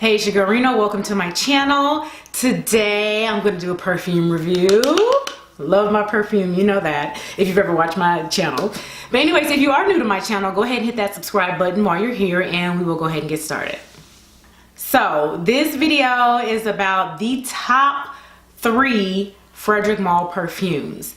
Hey, it's your girl Reno. Welcome to my channel. Today I'm going to do a perfume review. Love my perfume, you know that, if you've ever watched my channel. But anyways, if you are new to my channel, go ahead and hit that subscribe button while you're here and we will go ahead and get started. So this video is about the top 3 Frederic Mall perfumes.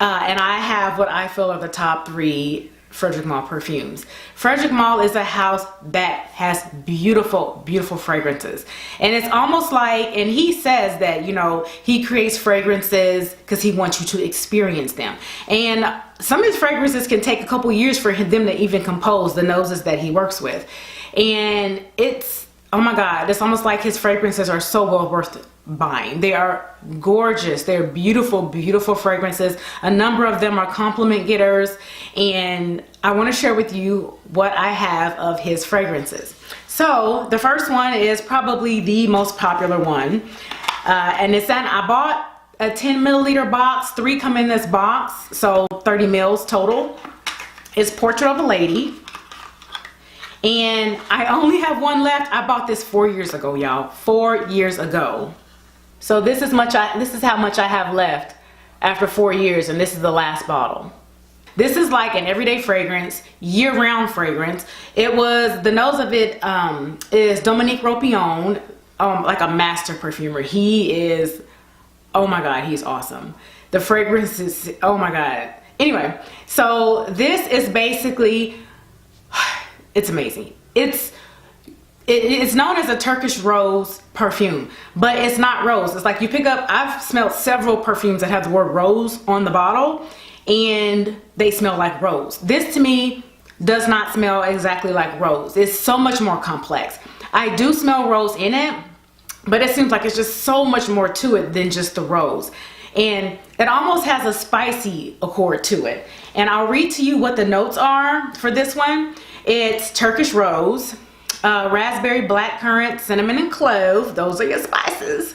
And I have what I feel are the top 3 Frederic Mall perfumes. Frederic Mall is a house that has beautiful, beautiful fragrances. And it's almost like, and he says that, you know, he creates fragrances because he wants you to experience them. And some of his fragrances can take a couple years for them to even compose the noses that he works with. And it's, oh my God, it's almost like his fragrances are so well worth buying. They are gorgeous. They're beautiful, beautiful fragrances. A number of them are compliment getters, and I want to share with you what I have of his fragrances. So the first one is probably the most popular one, and it's I bought a 10 milliliter box. 3 come in this box, so 30 mils total. It's Portrait of a Lady. And I only have one left. I bought this 4 years ago, y'all. 4 years ago. So this is how much I have left after 4 years, and this is the last bottle. This is like an everyday fragrance, year-round fragrance. It was, the nose of it is Dominique Ropion, like a master perfumer. He is, oh my God, he's awesome. The fragrance is, oh my God. Anyway, so this is basically, it's amazing. It's known as a Turkish rose perfume, but it's not rose. It's like you pick up, I've smelled several perfumes that have the word rose on the bottle and they smell like rose. This to me does not smell exactly like rose. It's so much more complex. I do smell rose in it, but it seems like it's just so much more to it than just the rose. And it almost has a spicy accord to it. And I'll read to you what the notes are for this one. It's Turkish rose, raspberry, blackcurrant, cinnamon, and clove. Those are your spices.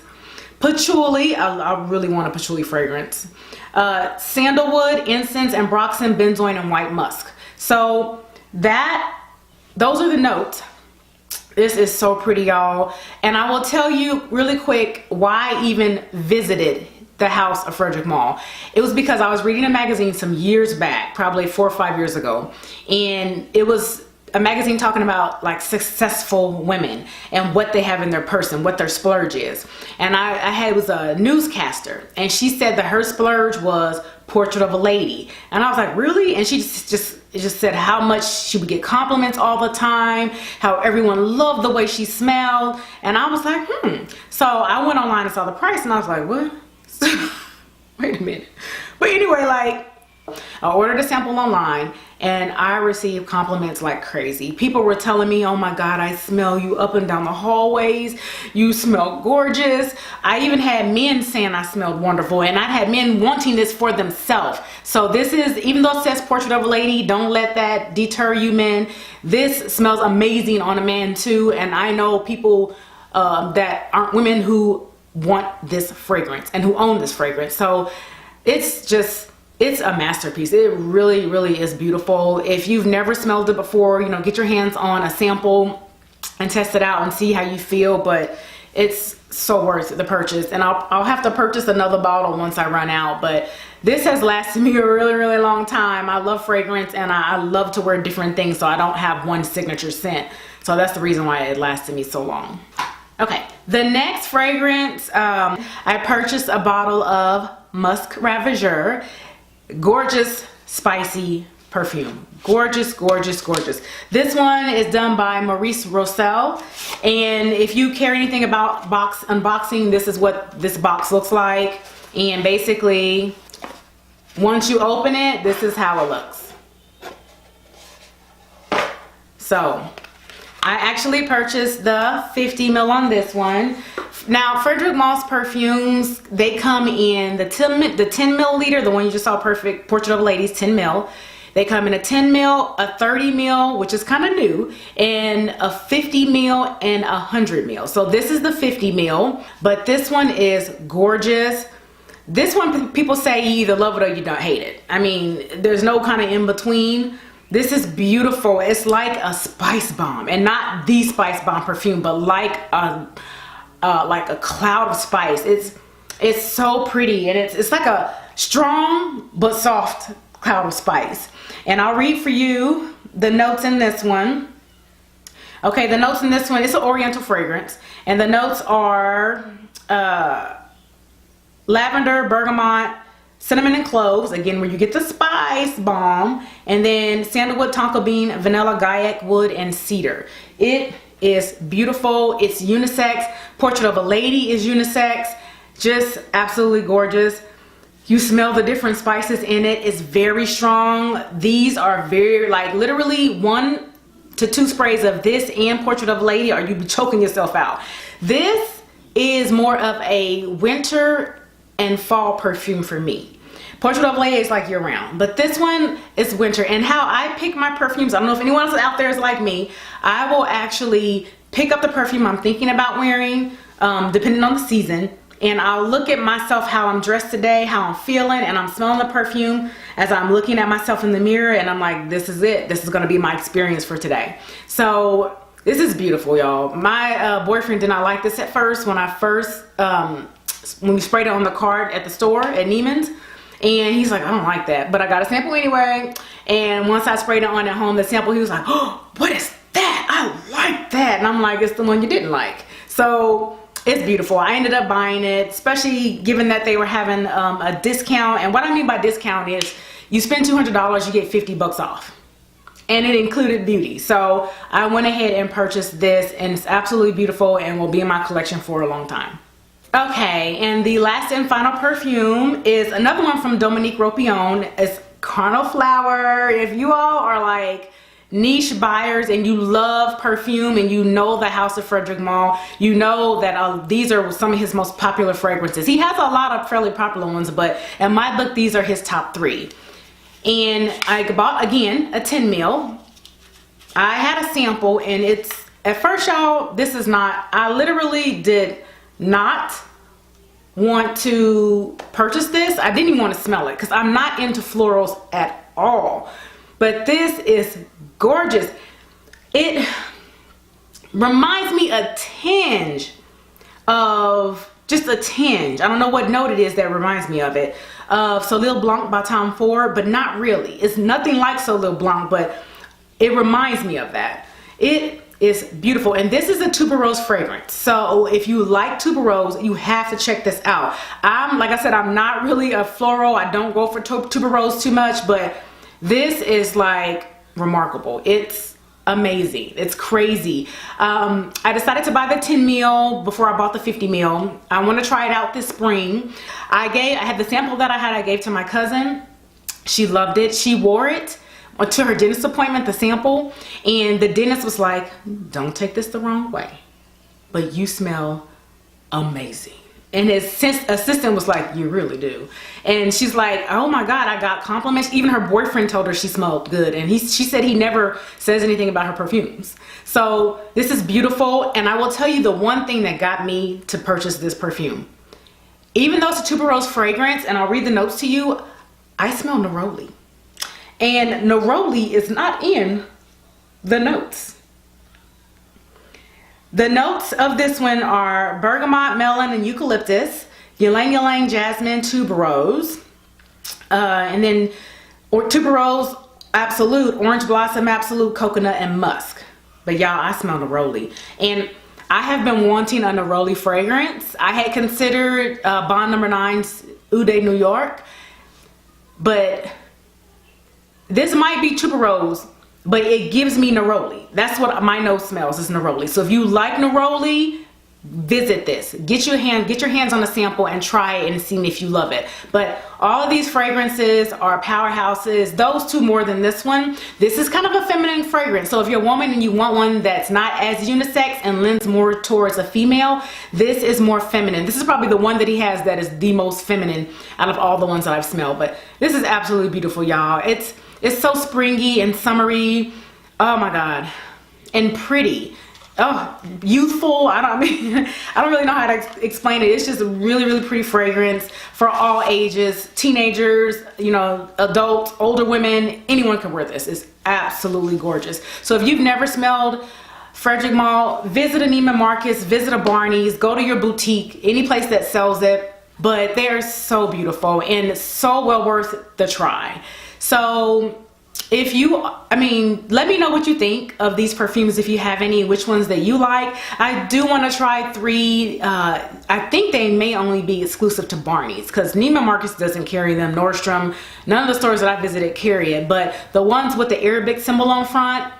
Patchouli. I really want a patchouli fragrance. Sandalwood, incense, ambroxan, benzoin, and white musk. So those are the notes. This is so pretty, y'all. And I will tell you really quick why I even visited the house of Frederic Mall. It was because I was reading a magazine some years back, probably 4 or 5 years ago, and it was a magazine talking about like successful women and what they have in their purse and what their splurge is. And I was a newscaster, and she said that her splurge was Portrait of a Lady. And I was like, really? And she just said how much she would get compliments all the time, how everyone loved the way she smelled. And I was like, So I went online and saw the price, and I was like, what? Wait a minute. But anyway, like, I ordered a sample online and I received compliments like crazy. People were telling me, oh my God, I smell you up and down the hallways. You smell gorgeous. I even had men saying I smelled wonderful, and I had men wanting this for themselves. So this is, even though it says Portrait of a Lady, don't let that deter you, men. This smells amazing on a man too. And I know people that aren't women who want this fragrance and who own this fragrance. So it's a masterpiece. It really, really is beautiful. If you've never smelled it before, you know, get your hands on a sample and test it out and see how you feel. But it's so worth the purchase. And I'll have to purchase another bottle once I run out. But this has lasted me a really, really long time. I love fragrance, and I love to wear different things, so I don't have one signature scent. So that's the reason why it lasted me so long. Okay, the next fragrance, I purchased a bottle of Musc Ravageur. Gorgeous, spicy perfume. Gorgeous, gorgeous, gorgeous. This one is done by Maurice Rossel. And if you care anything about box unboxing, this is what this box looks like. And basically, once you open it, this is how it looks. So I actually purchased the 50 ml on this one. Now, Frederic Mall's perfumes, they come in the 10 milliliter, the one you just saw, Portrait of a Lady's 10 ml. They come in a 10 ml, a 30 ml, which is kind of new, and a 50 ml and a 100 ml. So this is the 50 ml, but this one is gorgeous. This one, people say you either love it or you don't hate it. I mean, there's no kind of in between. This is beautiful. It's like a spice bomb, and not the spice bomb perfume, but like a cloud of spice. It's so pretty, and it's like a strong but soft cloud of spice. And I'll read for you the notes in this one. Okay, the notes in this one, it's an oriental fragrance, and the notes are lavender, bergamot, cinnamon and cloves, again where you get the spice bomb, and then sandalwood, tonka bean, vanilla, gaiac wood, and cedar. It is beautiful. It's unisex. Portrait of a Lady is unisex. Just absolutely gorgeous. You smell the different spices in it. It's very strong. These are very, like, literally 1 to 2 sprays of this and Portrait of a Lady, or you'd be choking yourself out. This is more of a winter and fall perfume for me. Portrait of a Lady is like year round, but this one is winter. And how I pick my perfumes, I don't know if anyone else out there is like me, I will actually pick up the perfume I'm thinking about wearing, depending on the season, and I'll look at myself, how I'm dressed today, how I'm feeling, and I'm smelling the perfume as I'm looking at myself in the mirror, and I'm like, this is it. This is gonna be my experience for today. So this is beautiful, y'all. My boyfriend did not like this at first when when we sprayed it on the card at the store at Neiman's, and he's like, I don't like that, but I got a sample anyway. And once I sprayed it on at home, the sample, he was like, oh, what is that? I like that. And I'm like, it's the one you didn't like. So it's beautiful. I ended up buying it, especially given that they were having a discount. And what I mean by discount is you spend $200, you get 50 bucks off. And it included beauty. So I went ahead and purchased this, and it's absolutely beautiful and will be in my collection for a long time. Okay, and the last and final perfume is another one from Dominique Ropion. It's Carnal Flower. If you all are like niche buyers and you love perfume and you know the house of Frederic Mall, you know that these are some of his most popular fragrances. He has a lot of fairly popular ones, but in my book, these are his top 3. And I bought, again, a 10 ml. I had a sample, and it's, at first, y'all, this is not, I literally did not want to purchase this. I didn't even want to smell it because I'm not into florals at all. But this is gorgeous. It reminds me a tinge of, just a tinge, I don't know what note it is that reminds me of it, of Soleil Blanc by Tom Ford, but not really. It's nothing like Soleil Blanc, but it reminds me of that. It is beautiful, and this is a tuberose fragrance. So if you like tuberose, you have to check this out. Like I said, I'm not really a floral. I don't go for tuberose too much, but this is like remarkable. It's amazing. It's crazy. I decided to buy the 10 ml before I bought the 50 ml. I want to try it out this spring. I had the sample that I gave to my cousin. She loved it. She wore it to her dentist appointment, the sample, and the dentist was like, don't take this the wrong way, but you smell amazing. And his assistant was like, you really do. And she's like, oh my God, I got compliments. Even her boyfriend told her she smelled good, and she said he never says anything about her perfumes. So this is beautiful, and I will tell you the one thing that got me to purchase this perfume. Even though it's a tuberose fragrance, and I'll read the notes to you, I smell neroli. And neroli is not in the notes. The notes of this one are bergamot, melon, and eucalyptus, ylang ylang, jasmine, tuberose, and then tuberose, absolute, orange blossom, absolute, coconut, and musk. But y'all, I smell neroli. And I have been wanting a neroli fragrance. I had considered Bond No. 9's Eau de New York, but this might be tuberose, but it gives me neroli. That's what my nose smells, is neroli. So if you like neroli, visit this. Get your hands on a sample and try it and see if you love it. But all of these fragrances are powerhouses. Those two more than this one. This is kind of a feminine fragrance. So if you're a woman and you want one that's not as unisex and lends more towards a female, this is more feminine. This is probably the one that he has that is the most feminine out of all the ones that I've smelled. But this is absolutely beautiful, y'all. It's so springy and summery. Oh my God. And pretty. youthful. I don't really know how to explain it. It's just a really, really pretty fragrance for all ages, teenagers, you know, adults, older women, anyone can wear this. It's absolutely gorgeous. So if you've never smelled Frederic Mall, visit a Neiman Marcus, visit a Barney's, go to your boutique, any place that sells it. But they're so beautiful and so well worth the try. So if you, let me know what you think of these perfumes, if you have any, which ones that you like. I do want to try 3. I think they may only be exclusive to Barney's because Neiman Marcus doesn't carry them. Nordstrom, none of the stores that I visited carry it. But the ones with the Arabic symbol on front,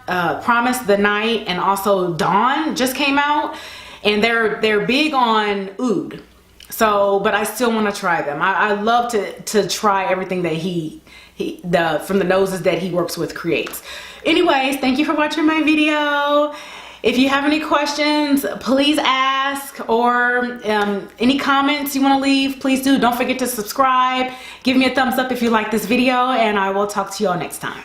Promise, The Night, and also Dawn just came out. And they're big on oud. So, but I still want to try them. I love to try everything that from the noses that he works with, creates. Anyways, thank you for watching my video. If you have any questions, please ask, or any comments you want to leave, please do. Don't forget to subscribe. Give me a thumbs up if you like this video, and I will talk to you all next time.